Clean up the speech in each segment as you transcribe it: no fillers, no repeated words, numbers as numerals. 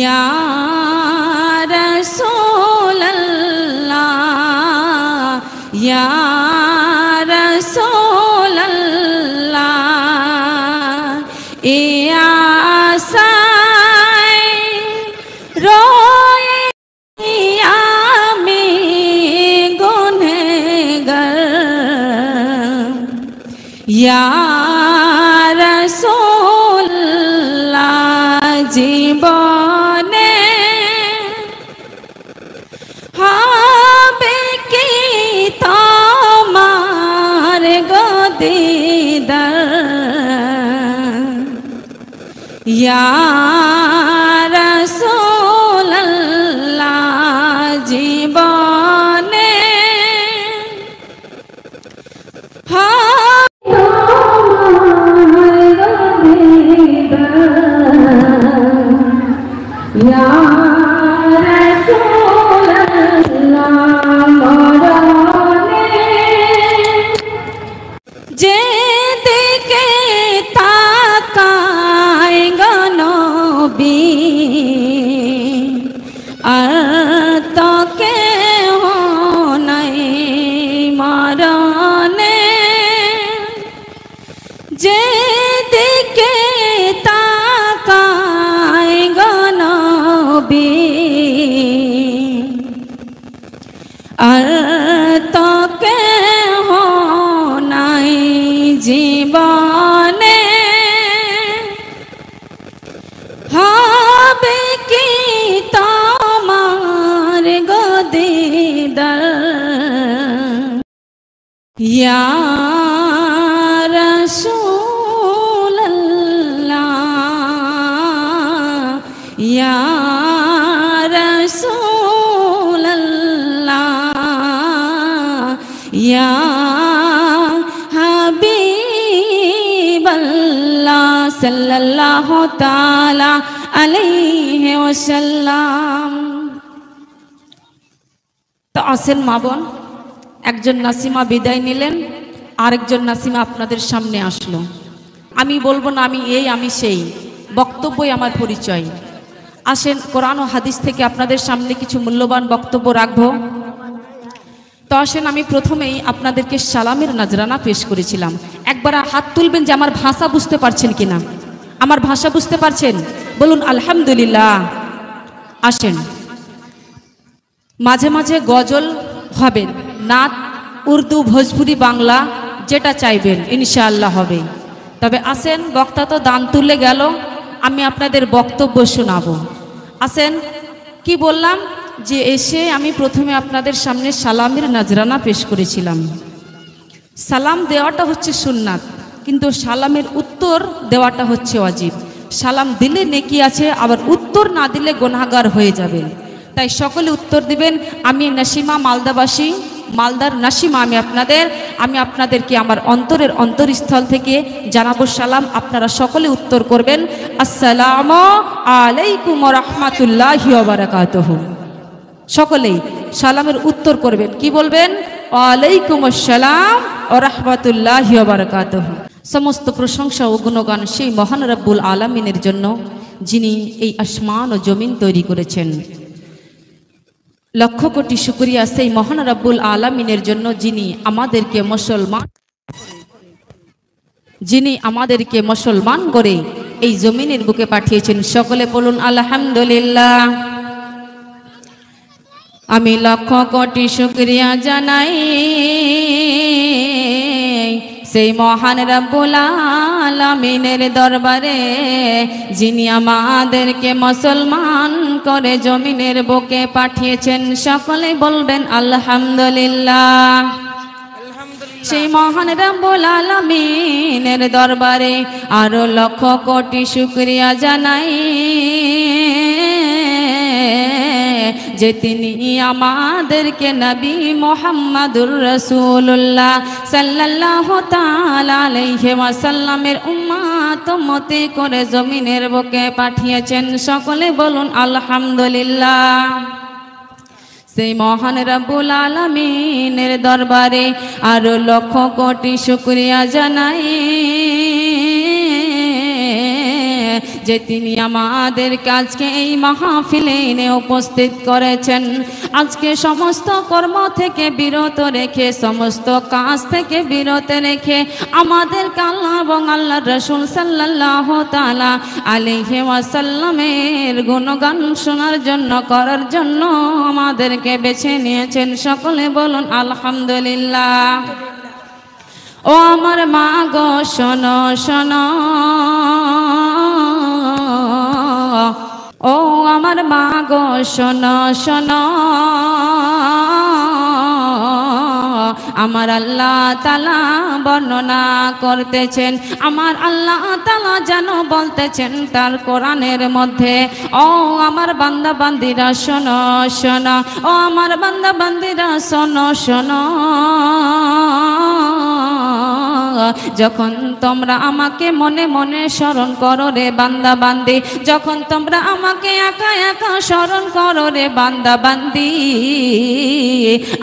या रसूल अल्लाह या रसूल अल्लाह ए आसाए रोए आमी गुनहगार या रसूल জীবনে হবে কি তোমার গদিদার ইয়া রাসূলুল্লাহ জীবনে या रसूल अल्लाह मरने जेदिके ताकाए गो नबी আর তো কেহ নাই মরণে যেদিকে তাকায় গো নবী আর তো কেহ নাই জীবনে হবে কি তোমার গদিদার ইয়া রাসূল আল্লাহ ইয়া রাসূল আল্লাহ ইয়া হাবিবাল্লাহ সাল্লাল্লাহু তাআলা আলাইহি ওয়াসাল্লাম। তো আসেন মা বোন, একজন নাসিমা বিদায় নিলেন, আরেকজন নাসিমা আপনাদের সামনে আসলো। আমি বলবো না আমি এই আমি সেই, বক্তব্যই আমার পরিচয়। আসেন কোরআন ও হাদিস থেকে আপনাদের সামনে কিছু মূল্যবান বক্তব্য রাখবো। তো আসেন আমি প্রথমেই আপনাদেরকে সালামের নজরানা পেশ করেছিলাম। একবার হাত তুলবেন যে আমার ভাষা বুঝতে পারছেন কিনা, আমার ভাষা বুঝতে পারছেন, বলুন আলহামদুলিল্লাহ। আসেন মাঝে মাঝে গজল হবে, নাত, উর্দু, ভোজপুরি, বাংলা যেটা চাইবেন ইনশাআল্লাহ হবে। তবে আসেন বক্তা তো দান তুলে গেল, আমি আপনাদের বক্তব্য শোনাবো। আসেন কি বললাম যে এসে আমি প্রথমে আপনাদের সামনে সালামের নজরানা পেশ করেছিলাম। সালাম দেওয়াটা হচ্ছে সুন্নাত, কিন্তু সালামের উত্তর দেওয়াটা হচ্ছে ওয়াজিব। সালাম দিলে নেকি আছে, আবার উত্তর না দিলে গুনাহগার হয়ে যাবেন। তাই সকলে উত্তর দিবেন। আমি নাসিমা, মালদাবাসী, মালদার নাসিমা, আমি আপনাদেরকে আমার অন্তরের অন্তরস্থল থেকে জানাবো সালাম। আপনারা সকলে উত্তর করবেন আসসালামু আলাইকুম ওয়া রাহমাতুল্লাহি ওয়া বারাকাতুহু। সকলেই সালামের উত্তর করবেন, কি বলবেন? ওয়ালাইকুম আসসালাম ওয়া রাহমাতুল্লাহি ওয়া বারাকাতুহু। সমস্ত প্রশংসা ও গুণগান সেই মহান রব্বুল আলামিনের জন্য, যিনি এই আসমান ও জমিন তৈরি করেছেন। লক্ষ কোটি শুকরিয়া সেই মহান রব্বুল আলামিনের জন্য, যিনি আমাদেরকে মুসলমান করে এই জমিনের বুকে পাঠিয়েছেন। সকলে বলুন আলহামদুলিল্লাহ। আমি লক্ষ কোটি শুকরিয়া জানাই সেই মহান রব্বুল আলামিনের দরবারে, যিনি আমাদেরকে মুসলমান করে জমিনের বুকে পাঠিয়েছেন। সকলে বলবেন আলহামদুলিল্লাহ। সেই মহান রব্বুল আলামিনের দরবারে আরো লক্ষ কোটি শুকরিয়া জানাই যে তিনি আমাদেরকে নবী মুহাম্মদুর রাসূলুল্লাহ সাল্লাল্লাহু তাআলা আলাইহি ওয়াসাল্লামের উম্মত উম্মতি করে জমিনের বুকে পাঠিয়েছেন। সকলে বলুন আলহামদুলিল্লাহ। সেই মহান রব্বুল আলামিনের দরবারে আরো লক্ষ কোটি শুকরিয়া জানাই যে তিনি আমাদের আজকে এই মাহফিলে এনে উপস্থিত করেছেন। আজকে সমস্ত কর্ম থেকে বিরত রেখে, সমস্ত কাজ থেকে বিরত রেখে আমাদেরকে আল্লাহ এবং আল্লাহর রাসূল সাল্লাল্লাহু তাআলা আলাইহি ওয়াসাল্লামের গুণগান শোনার জন্য, করার জন্য আমাদেরকে বেছে নিয়েছেন। সকলে বলুন আলহামদুলিল্লাহ। ও আমার মা গো শোনো শোনো, ও আমার মা গো শোনো শোনো, আমার আল্লাহ তাআলা বর্ণনা করতেছেন, আমার আল্লাহ তাআলা যেন বলতেছেন তার কোরআনের মধ্যে, ও আমার বান্দা বান্দিরা শোনো শোনো, ও আমার বান্দা বান্দিরা শোনো শোনো, যখন তোমরা আমাকে মনে মনে স্মরণ করো রে বান্দা বান্দি, যখন তোমরা আমাকে একা একা স্মরণ করো রে বান্দা বান্দি,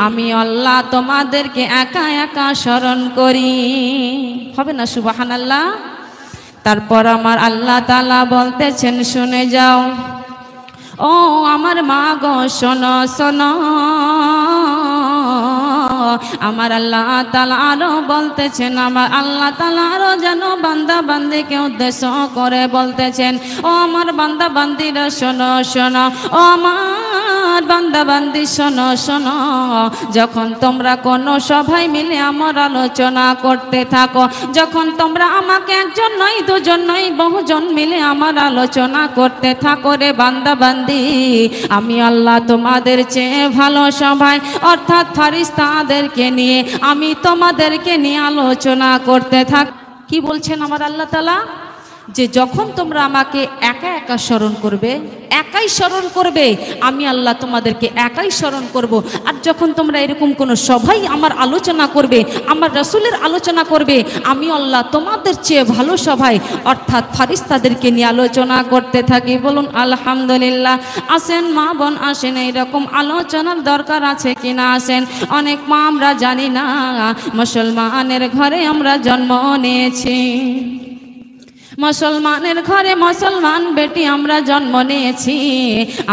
আমি আল্লাহ তোমাদেরকে একা একা স্মরণ করি। হবে না সুবহানাল্লাহ? তারপর আমার আল্লাহ তাআলা বলতেছেন শুনে যাও, ও আমার মা গো শোনো শোনো, আমার আল্লাহ তাআলা আরো বলতেছেন, আমার আল্লাহ তাআলা আরো যেন বান্দা বান্দিকে উদ্দেশ্য করে বলতেছেন, ও আমার বান্দা বান্দিরা শোনো শোনো, ও আমার বান্দা বান্দি শোনো শোনো, যখন তোমরা কোনো সভায় মিলে আমার আলোচনা করতে থাকো, যখন তোমরা আমাকে একজন নয় দুজন নয় বহুজন মিলে আমার আলোচনা করতে থাকো রে বান্দা বান্দি, আমি আল্লাহ তোমাদের চেয়ে ভালো সভায় অর্থাৎ ফারিস্তাদেরকে নিয়ে আমি তোমাদেরকে নিয়ে আলোচনা করতে থাক। কি বলছেন আমার আল্লাহ তাআলা? যে যখন তোমরা আমাকে একা একা স্মরণ করবে, একাই স্মরণ করবে, আমি আল্লাহ তোমাদেরকে একাই স্মরণ করব। আর যখন তোমরা এরকম কোনো সভাই আমার আলোচনা করবে, আমার রাসূলের আলোচনা করবে, আমি আল্লাহ তোমাদের চেয়ে ভালো সভায় অর্থাৎ ফারিস্তাদেরকে নিয়ে আলোচনা করতে থাকি। বলুন আলহামদুলিল্লাহ। আসেন মা বোন আসেন, এইরকম আলোচনার দরকার আছে কিনা আসেন। অনেক মা আমরা জানি না মুসলমানের ঘরে আমরা জন্ম নিয়েছি, মুসলমানের ঘরে মুসলমান বেটি আমরা জন্ম নিয়েছি,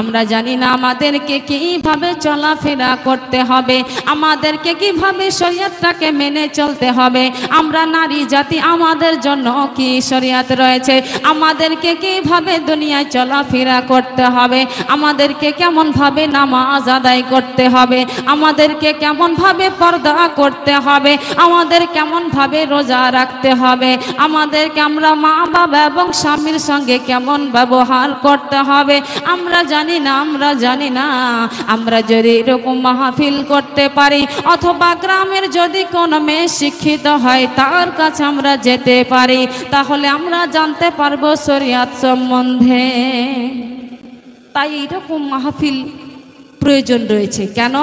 আমরা জানি না আমাদেরকে কিভাবে চলাফেরা করতে হবে, আমাদেরকে কিভাবে শরীয়তটাকে মেনে চলতে হবে। আমরা নারী জাতি, আমাদের জন্য কি শরীয়ত রয়েছে, আমাদেরকে কিভাবে দুনিয়ায় চলাফেরা করতে হবে, আমাদেরকে কেমনভাবে নামাজ আদায় করতে হবে, আমাদেরকে কেমনভাবে পর্দা করতে হবে, আমাদের কেমনভাবে রোজা রাখতে হবে, আমাদেরকে আমরা মা বাবা এবং স্বামীর সঙ্গে কেমন ব্যবহার করতে হবে আমরা জানি না, আমরা জানি না। আমরা যদি এরকম মাহফিল করতে পারি অথবা গ্রামের যদি কোনো মেয়ে শিক্ষিত হয় তার কাছে আমরা যেতে পারি, তাহলে আমরা জানতে পারবো শরীয়ত সম্বন্ধে। তাই এরকম মাহফিল প্রয়োজন রয়েছে। কেন?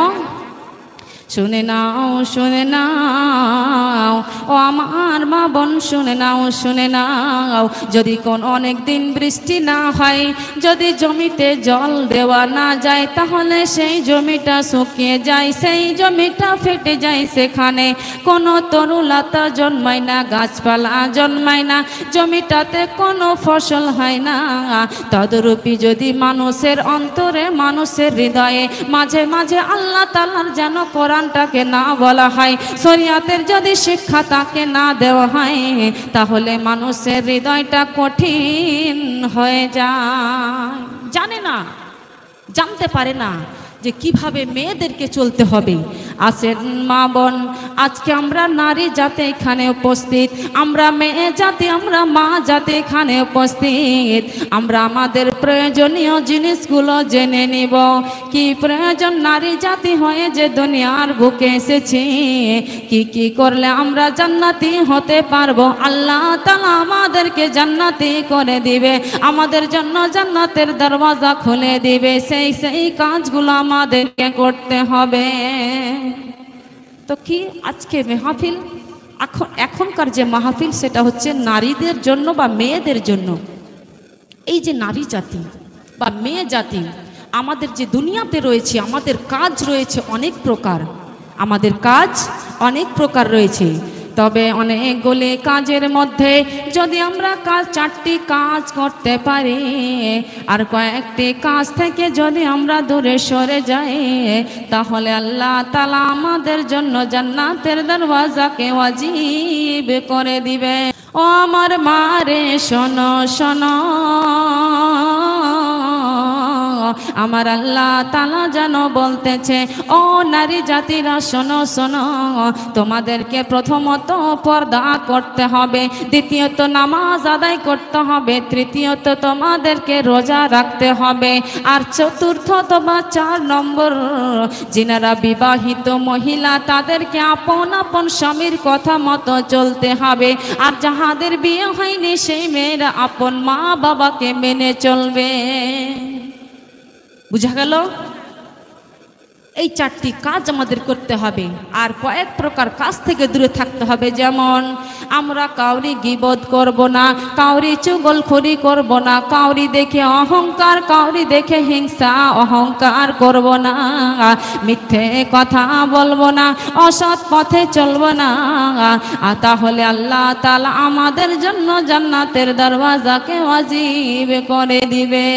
শুনে নাও শুনে নাও, ও আমার মা বোন শুনে নাও শুনে নাও, যদি কোন অনেক দিন বৃষ্টি না হয়, যদি জমিতে জল দেওয়া না যায়, তাহলে সেই জমিটা শুকিয়ে যায়, সেই জমিটা ফেটে যায়, সেখানে কোনো তরুলতা জন্মায় না, গাছপালা জন্মায় না, জমিটাতে কোনো ফসল হয় না। তদরূপী যদি মানুষের অন্তরে মানুষের হৃদয়ে মাঝে মাঝে আল্লাহ তাআলার যেন কোরআনটাকে না বলা হয়, শরীয়তের যদি শিক্ষা তাকে না দেওয়া হয়, তাহলে মানুষের হৃদয়টা কঠিন হয়ে যায়। জানে না, জানতে পারে না যে কিভাবে মেয়েদেরকে চলতে হবে। আসেন মা বোন, আজকে আমরা নারী জাতি এখানে উপস্থিত, আমরা মেয়ে জাতি, আমরা মা জাতি এখানে উপস্থিত, আমরা আমাদের প্রয়োজনীয় জিনিসগুলো জেনে নিব। কি প্রয়োজন নারী জাতি হয়ে যে দুনিয়ার বুকে এসেছি, কি কি করলে আমরা জান্নাতি হতে পারবো, আল্লাহ তাআলা আমাদেরকে জান্নাতি করে দিবে, আমাদের জন্য জান্নাতের দরওয়াজা খুলে দিবে, সেই সেই কাজগুলো আমাদেরকে করতে হবে। তো কি আজকে মাহফিল, এখনকার যে মাহফিল সেটা হচ্ছে নারীদের জন্য বা মেয়েদের জন্য। এই যে নারী জাতি বা মেয়ে জাতি, আমাদের যে দুনিয়াতে রয়েছে, আমাদের কাজ রয়েছে অনেক প্রকার, আমাদের কাজ অনেক প্রকার রয়েছে। তো তবে অনেকগুলি কাজের মধ্যে যদি আমরা চারটি কাজ করতে পারি আর কয়েকটি কাজ থেকে যদি আমরা দূরে সরে যাই তাহলে আল্লাহ তাআলা আমাদের জন্য জান্নাতের দরওয়াজাকে ওয়াজিব করে দিবে। ও আমার মা রে শোনো শোনো, আমার আল্লাহ তাআলা যেন বলতেছে ও নারী জাতিরা শোনো শোনো, তোমাদেরকে প্রথমত পর্দা করতে হবে, দ্বিতীয়ত নামাজ আদায় করতে হবে, তৃতীয়ত তোমাদেরকে রোজা রাখতে হবে, আর চতুর্থত বা 4 নম্বর যিনারা বিবাহিত মহিলা তাদেরকে আপন আপন স্বামীর কথা মতো চলতে হবে, আর যাহাদের বিয়ে হয়নি সেই মেয়েরা আপন মা বাবাকে মেনে চলবে। বুঝা গেল? এই 4টি কাজ আমাদের করতে হবে আর কয়েক প্রকার কাজ থেকে দূরে থাকতে হবে। যেমন আমরা কাউরি গীবত করব না, কাউরি চুগলখড়ি করব না, কাউরি দেখে অহংকার, কাউরি দেখে হিংসা অহংকার করব না, মিথ্যে কথা বলবো না, অসৎ পথে চলবো না, আর তাহলে আল্লাহ তাআলা আমাদের জন্য জান্নাতের দরওয়াজাকে ওয়াজিব করে দিবে।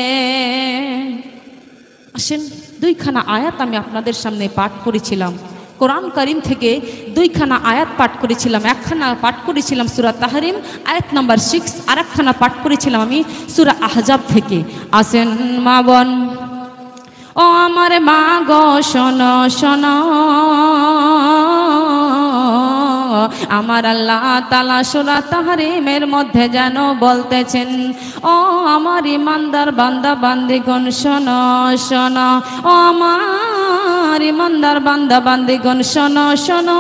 আসেন, 2খানা আয়াত আমি আপনাদের সামনে পাঠ করেছিলাম কোরআন কারীম থেকে, 2খানা আয়াত পাঠ করেছিলাম। একখানা পাঠ করেছিলাম সূরা তাহরিম আয়াত নাম্বার 6, আর একখানা পাঠ করেছিলাম আমি সূরা আহজাব থেকে। আসেন মা বোন, ও আমার মা গো শোনো শোনো, আমার আল্লাহ তাআলা সূরা তাহরিমের মধ্যে যেন বলতেছেন ও আমার ইমানদার বান্দা বান্দিগণ শোনো শোনো, ও আমার ইমানদার বান্দা বান্দিগণ শোনো শোনো,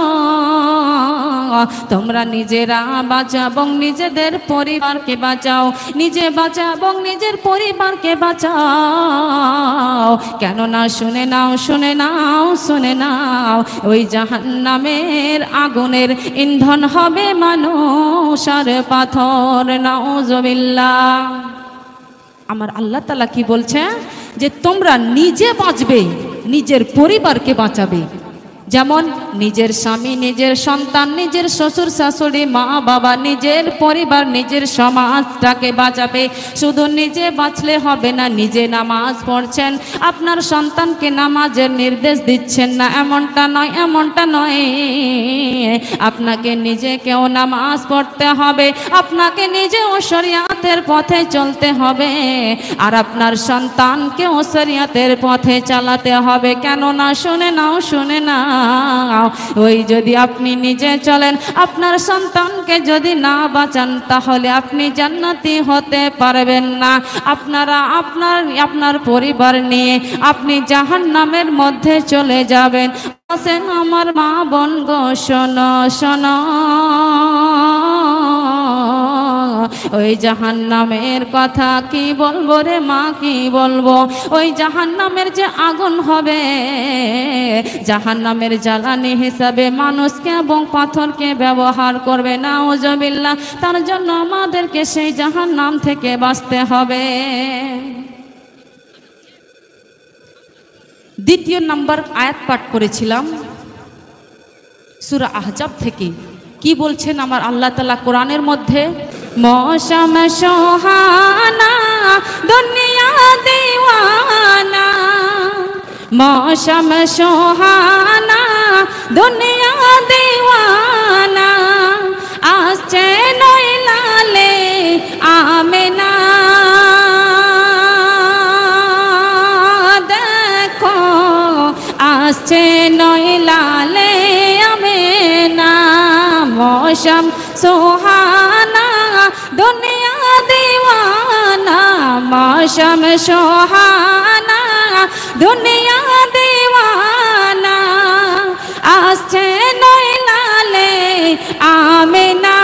তোমরা নিজেরা বাঁচাও এবং নিজেদের পরিবারকে বাঁচাও, নিজে বাঁচাও এবং নিজের পরিবারকে বাঁচাও। কেননা শুনে নাও শুনে নাও শুনে নাও, ওই জাহান্নামের আগুনের ইন্ধন হবে মানুষ আর পাথর। নাউজুবিল্লাহ। আমার আল্লাহ তাআলা কি বলছে যে তোমরা নিজে বাঁচবে, নিজের পরিবারকে বাঁচাবে। যেমন নিজের স্বামী, নিজের সন্তান, নিজের শ্বশুর শাশুড়ি, মা বাবা, নিজের পরিবার, নিজের সমাজটাকে বাঁচাবে। শুধু নিজে বাঁচলে হবে না, নিজে নামাজ পড়ছেন, আপনার সন্তানকে নামাজের নির্দেশ দিচ্ছেন না, এমনটা নয়, এমনটা নয়। আপনাকে নিজেকেও নামাজ পড়তে হবে, আপনাকে নিজেও শরিয়াতের পথে চলতে হবে, আর আপনার সন্তানকেও শরিয়াতের পথে চালাতে হবে। কেননা শুনে নাও শুনে নাও, ওই যদি আপনি নিজে চলেন, আপনার সন্তানকে যদি না বাঁচান, তাহলে আপনি জান্নাতি হতে পারবেন না। আপনারা আপনার পরিবার নিয়ে আপনি জাহান্নামের মধ্যে চলে যাবেন। আসেন আমার মা বোন গো শোনো শোনো, ওই জাহান্নামের কথা কি বলবো রে মা, কি বলবো? ওই জাহান্নামের যে আগুন হবে, জাহান্নামের জ্বালানি হিসাবে মানুষকে এবং পাথরকে ব্যবহার করবে। নাউজুবিল্লাহ। তার জন্য আমাদেরকে সেই জাহান্নাম থেকে বাঁচতে হবে। 2 নম্বর আয়াত পাঠ করেছিলাম সূরা আহজাব থেকে। কি বলছেন আমার আল্লাহ তাআলা কোরআনের মধ্যে? মৌসম সোহানা দুনিয়া দিওয়ানা, মৌসম সোহানা দুনিয়া দিওয়ানা, আসছে নইলালে আমেনা, দেখো আসছে নইলালে আমেনা, মৌসম সোহানা দুনিয়া দিওয়ানা, মৌসম সোহানা দুনিয়া দিওয়ানা, আসছে নইলালে আমেনা,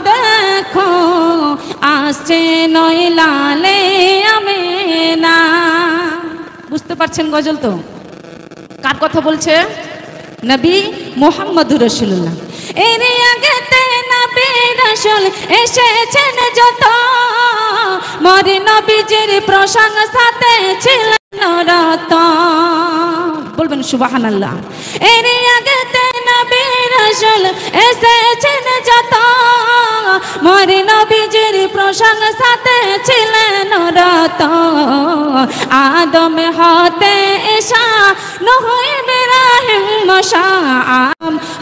দেখো আসছে নইলালে আমেনা। বুঝতে পারছেন গজল তো? কার কথা বলছে? নবী মুহাম্মদুর রাসূলুল্লাহ। এর আগেতে নবী রাসূল এসেছেন যত, মরে নবীজির প্রশংসাতে ছিলেন রত। বলবেন সুবহানাল্লাহ। এর আগেতে নবী রাসূল এসেছেন যত, মোর নবীজির প্রশংসাতে ছিলেন রত। আদম হতে ঈসা নূহ ইব্রাহিম মুসা,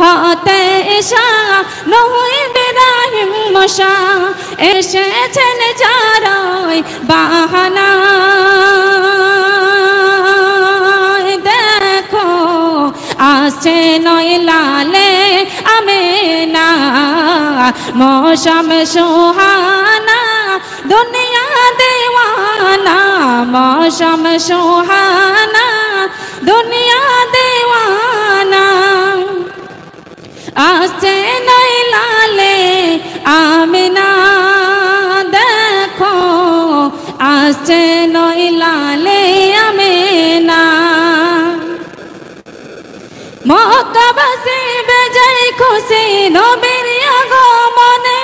হতে ঈসা নূহ ইব্রাহিম মুসা, এসেছেন যারাই বাহানা। দেখো আসছে নয় লালে আমেনা, মৌসম সুহানা দুনিয়া দেওয়ানা, মৌসম সুহানা দুনিয়া দেওয়ানা। আসছে নয় লালে আমেনা, দেখো আসছে নয় লালে আমেনা। মক্কাবাসী বেজায় খুশি নবীর আগমনে,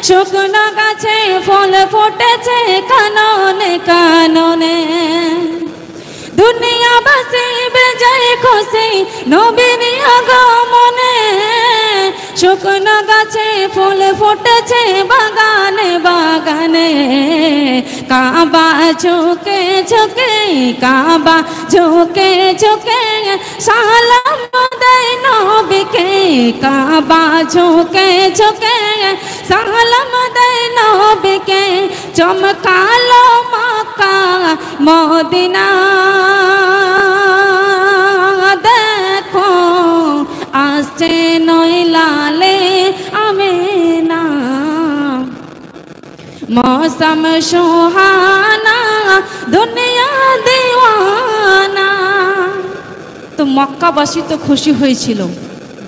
শুকনো গাছে ফল ফুটেছে কাননে কাননে। দুনিয়াবাসী বেজায় খুশি নবীর আগমনে, শুকনো গাছে ফুল ফুটেছে বাগানে বাগানে। কাবা ঝুঁকে ঝুঁকে, কাবা ঝুঁকে ঝুঁকে সালাম দেয় নবীকে, কাবা ঝুঁকে ঝুঁকে সালাম দেয় নবীকে। চমকালো মক্কা মদিনা, দেখো আসছে নয় লালে আমেনা, মৌসম সুহানা দুনিয়া দেওয়ানা। তো মক্কাবাসী তো খুশি হয়েছিল,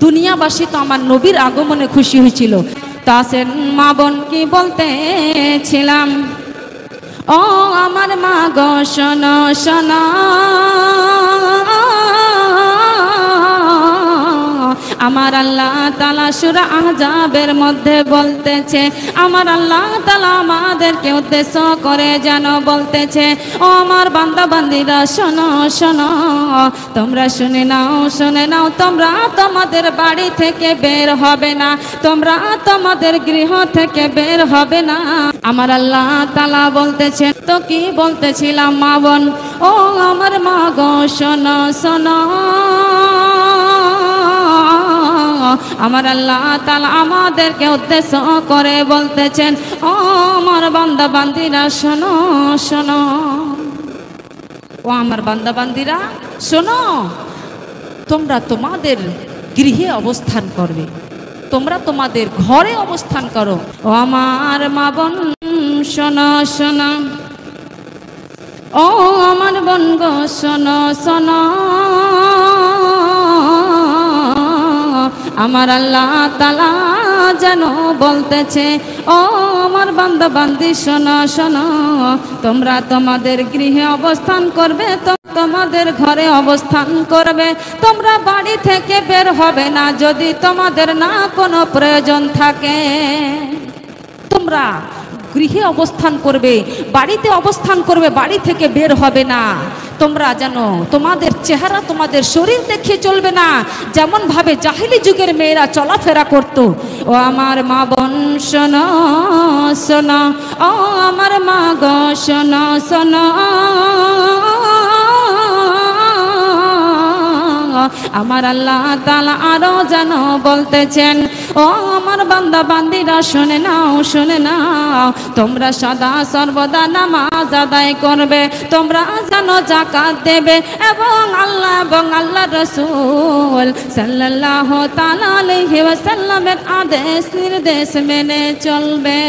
দুনিয়াবাসী তো আমার নবীর আগমনে খুশি হয়েছিল। তা আসেন মা বোন কি বলতেছিলাম, ও আমার মা গো শোনো শোনো, আমার আল্লাহ তাআলা সূরা আহজাবের মধ্যে বলতেছে, আমার আল্লাহ তাআলা আমাদেরকে উদ্দেশ্য করে যেন বলতেছে, ও আমার বান্দা বান্দীরা শোনো শোনো, তোমরা শুনে নাও, তোমরা তোমাদের বাড়ি থেকে বের হবে না, তোমরা তোমাদের গৃহ থেকে বের হবে না। আমার আল্লাহ তাআলা বলতেছেন, তো কি বলতেছিলাম মা বোন, ও আমার মা গো শোনো শোনো, আমার আল্লাহ তাআলা আমাদেরকে উদ্দেশ্য করে বলতেছেন, ও আমার বান্দা বান্দীরা শোনো শোনো, ও আমার বান্দা বান্দীরা শোনো, তোমরা তোমাদের গৃহে অবস্থান করবে, তোমরা তোমাদের ঘরে অবস্থান করো। ও আমার মা বোন শোনো শোনো, ও আমার বোন গো শোনো শোনো, আমার আল্লাহ তাআলা যেন বলতেছে, ও আমার বান্দা বান্দি শোনো শোনো, তোমরা তোমাদের গৃহে অবস্থান করবে, তোমাদের ঘরে অবস্থান করবে, তোমরা বাড়ি থেকে বের হবে না যদি তোমাদের না কোনো প্রয়োজন থাকে। তোমরা গৃহে অবস্থান করবে, বাড়িতে অবস্থান করবে, বাড়ি থেকে বের হবে না। তোমরা যেন তোমাদের চেহারা তোমাদের শরীর দেখে চলবে না, যেমন ভাবে জাহিলি যুগের মেয়েরা চলাফেরা করত। ও আমার মা বোন শোনো শোনো, ও আমার মা গো শোনো শোনো, আমার আল্লাহ তাআলা আরো যেন বলতেছেন, ও আমার বান্দা বান্দীরা শুনে নাও, তোমরা সদা সর্বদা নামাজ আদায় করবে, তোমরা যেন যাকাত দেবে এবং আল্লাহ রাসূল সাল্লাল্লাহু তাআলা আলাইহি ওয়াসাল্লামের আদেশ নির্দেশ মেনে চলবে।